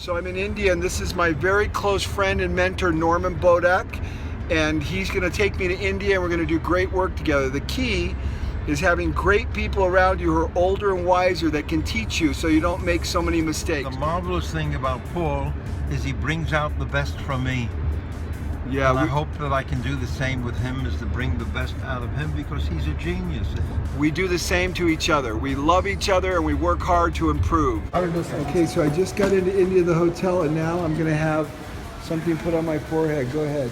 So I'm in India, and this is my very close friend and mentor, Norman Bodek, and he's going to take me to India, and we're going to do great work together. The key is having great people around you who are older and wiser that can teach you so you don't make so many mistakes. The marvelous thing about Paul is he brings out the best from me. Yeah, and I hope that I can do the same with him, is to bring the best out of him, because he's a genius. We do the same to each other. We love each other and we work hard to improve. Okay, so I just got into India, the hotel, and now I'm going to have something put on my forehead. Go ahead.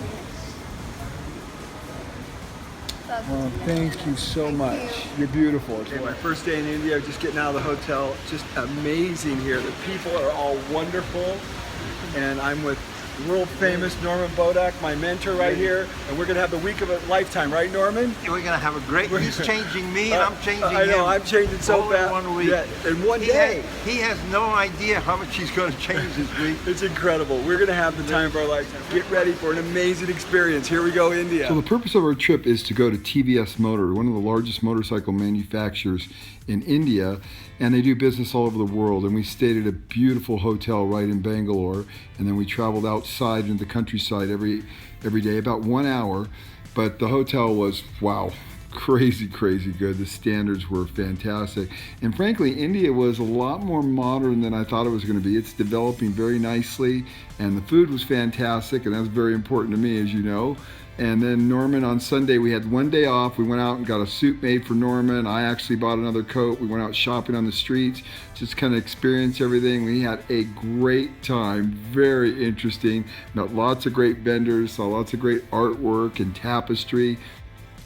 Oh, thank you so much. You're beautiful. Okay, my first day in India, just getting out of the hotel. Just amazing here. The people are all wonderful, and I'm with world famous Norman Bodek, my mentor right here, and we're gonna have the week of a lifetime, right, Norman? We're gonna have a great. He's changing me, and I'm changing him. I know, I'm changing so fast. In 1 week. Yeah, in one day. He has no idea how much he's going to change this week. It's incredible. We're gonna have the time of our lifetime. Get ready for an amazing experience. Here we go, India. So the purpose of our trip is to go to TVS Motor, one of the largest motorcycle manufacturers in India, and they do business all over the world. And we stayed at a beautiful hotel right in Bangalore, and then we traveled outside into the countryside every day, about 1 hour. But the hotel was, wow, crazy good. The standards were fantastic, and frankly, India was a lot more modern than I thought it was going to be. It's developing very nicely, and the food was fantastic, and that's very important to me, as you know. And then Norman, on Sunday, we had 1 day off. We went out and got a suit made for Norman. I actually bought another coat. We went out shopping on the streets, just kind of experience everything. We had a great time, very interesting. Met lots of great vendors, saw lots of great artwork and tapestry.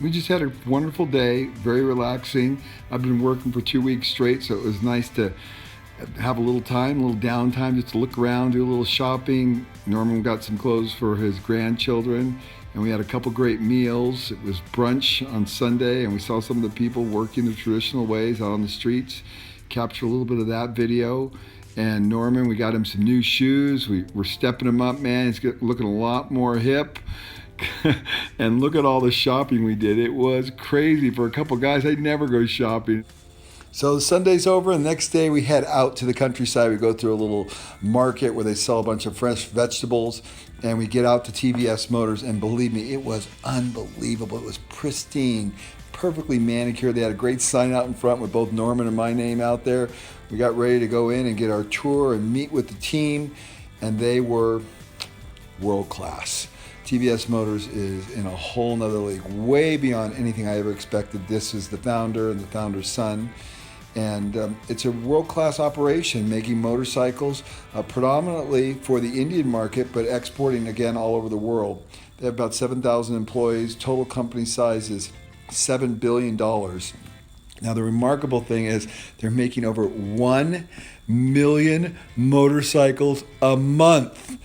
We just had a wonderful day, very relaxing. I've been working for 2 weeks straight, so it was nice to have a little time, a little downtime, just to look around, do a little shopping. Norman got some clothes for his grandchildren, and we had a couple great meals. It was brunch on Sunday, and we saw some of the people working the traditional ways out on the streets. Captured a little bit of that video. And Norman, we got him some new shoes. We're stepping him up, man. He's looking a lot more hip. And look at all the shopping we did. It was crazy for a couple guys. I'd never go shopping. So the Sunday's over, and the next day we head out to the countryside. We go through a little market where they sell a bunch of fresh vegetables, and we get out to TVS Motors, and believe me, it was unbelievable. It was pristine, perfectly manicured. They had a great sign out in front with both Norman and my name out there. We got ready to go in and get our tour and meet with the team, and they were world class. TVS Motors is in a whole nother league, way beyond anything I ever expected. This is the founder and the founder's son. And it's a world-class operation, making motorcycles predominantly for the Indian market, but exporting again all over the world. They have about 7,000 employees. Total company size is $7 billion. Now, the remarkable thing is they're making over 1 million motorcycles a month.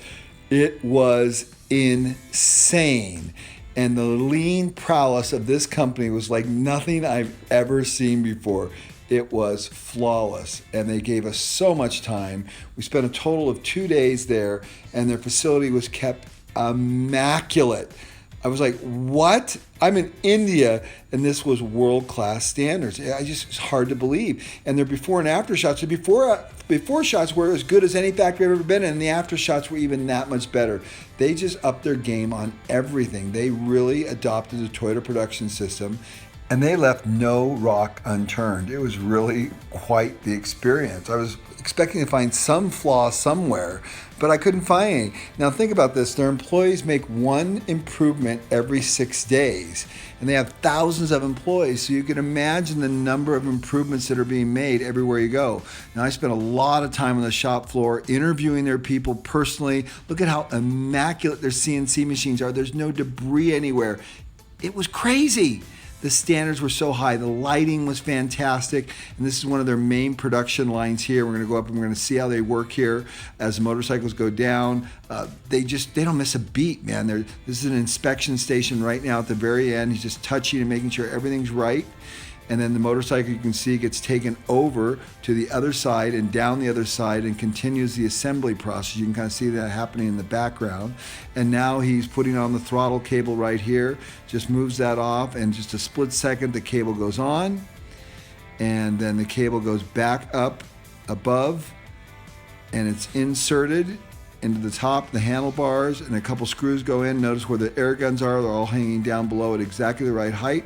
It was insane. And the lean prowess of this company was like nothing I've ever seen before. It was flawless, and they gave us so much time. We spent a total of 2 days there, and their facility was kept immaculate. I was like, what? I'm in India, and this was world-class standards. It's hard to believe. And their before and after shots, the before shots were as good as any factory I've ever been in, and the after shots were even that much better. They just upped their game on everything. They really adopted the Toyota production system, and they left no rock unturned. It was really quite the experience. I was expecting to find some flaw somewhere, but I couldn't find any. Now think about this, their employees make one improvement every 6 days, and they have thousands of employees, so you can imagine the number of improvements that are being made everywhere you go. Now I spent a lot of time on the shop floor interviewing their people personally. Look at how immaculate their CNC machines are. There's no debris anywhere. It was crazy. The standards were so high. The lighting was fantastic. And this is one of their main production lines here. We're gonna go up and we're gonna see how they work here as the motorcycles go down. They don't miss a beat, man. This is an inspection station right now at the very end. He's just touching and making sure everything's right. And then the motorcycle, you can see, gets taken over to the other side and down the other side and continues the assembly process. You can kind of see that happening in the background. And now he's putting on the throttle cable right here, just moves that off, and just a split second, the cable goes on, and then the cable goes back up above, and it's inserted into the top, the handlebars, and a couple screws go in. Notice where the air guns are, they're all hanging down below at exactly the right height.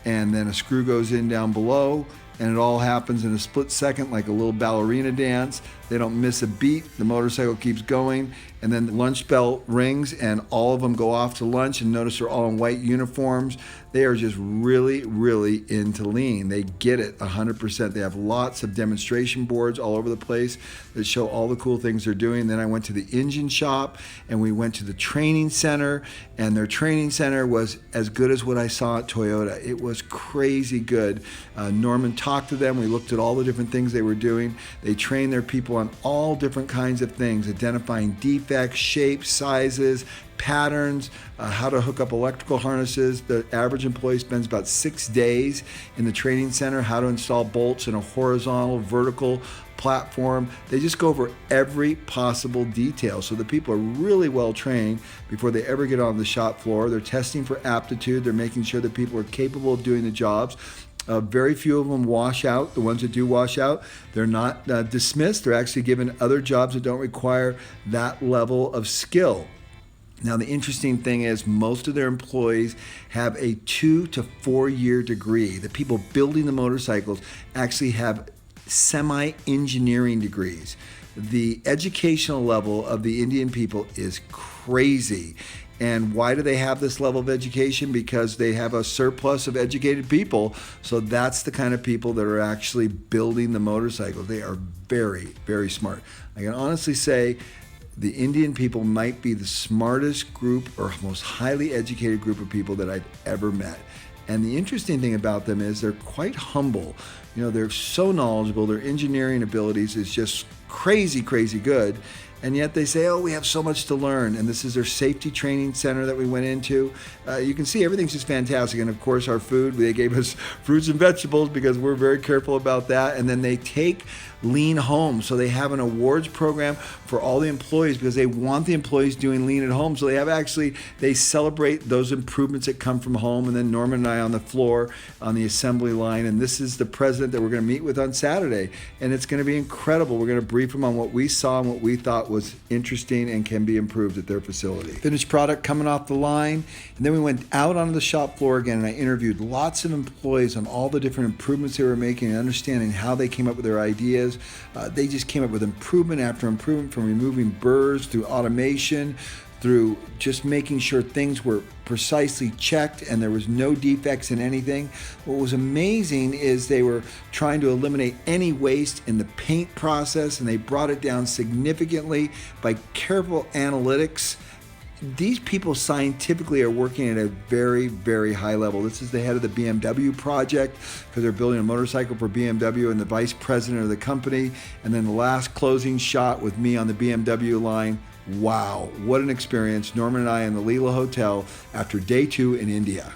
And then a screw goes in down below, and it all happens in a split second like a little ballerina dance. They don't miss a beat. The motorcycle keeps going, and then the lunch bell rings, and all of them go off to lunch. And notice they're all in white uniforms. They are just really, really into lean. They get it 100%. They have lots of demonstration boards all over the place that show all the cool things they're doing. Then I went to the engine shop, and we went to the training center, and their training center was as good as what I saw at Toyota. It was crazy good. Norman talked to them. We looked at all the different things they were doing. They train their people on all different kinds of things, identifying defects, shapes, sizes, patterns, how to hook up electrical harnesses. The average employee spends about 6 days in the training center, how to install bolts in a horizontal, vertical platform. They just go over every possible detail. So the people are really well trained before they ever get on the shop floor. They're testing for aptitude. They're making sure that people are capable of doing the jobs. Very few of them wash out. The ones that do wash out, they're not dismissed. They're actually given other jobs that don't require that level of skill. Now, the interesting thing is most of their employees have a 2 to 4 year degree. The people building the motorcycles actually have semi-engineering degrees. The educational level of the Indian people is crazy. And why do they have this level of education? Because they have a surplus of educated people. So that's the kind of people that are actually building the motorcycles. They are very, very smart. I can honestly say the Indian people might be the smartest group or most highly educated group of people that I've ever met. And the interesting thing about them is they're quite humble. You know, they're so knowledgeable. Their engineering abilities is just crazy, crazy good. And yet they say, oh, we have so much to learn. And this is their safety training center that we went into. You can see everything's just fantastic. And of course, our food, they gave us fruits and vegetables because we're very careful about that. And then they take lean home. So they have an awards program for all the employees because they want the employees doing lean at home. So they celebrate those improvements that come from home. And then Norman and I on the floor on the assembly line. And this is the president that we're going to meet with on Saturday. And it's going to be incredible. We're going to brief him on what we saw and what we thought was interesting and can be improved at their facility. Finished product coming off the line. And then we went out onto the shop floor again, and I interviewed lots of employees on all the different improvements they were making and understanding how they came up with their ideas. They just came up with improvement after improvement, from removing burrs through automation, through just making sure things were precisely checked and there was no defects in anything. What was amazing is they were trying to eliminate any waste in the paint process, and they brought it down significantly by careful analytics. These people scientifically are working at a very, very high level. This is the head of the BMW project because they're building a motorcycle for BMW, and the vice president of the company. And then the last closing shot with me on the BMW line. Wow, what an experience. Norman and I in the Leela Hotel after day 2 in India.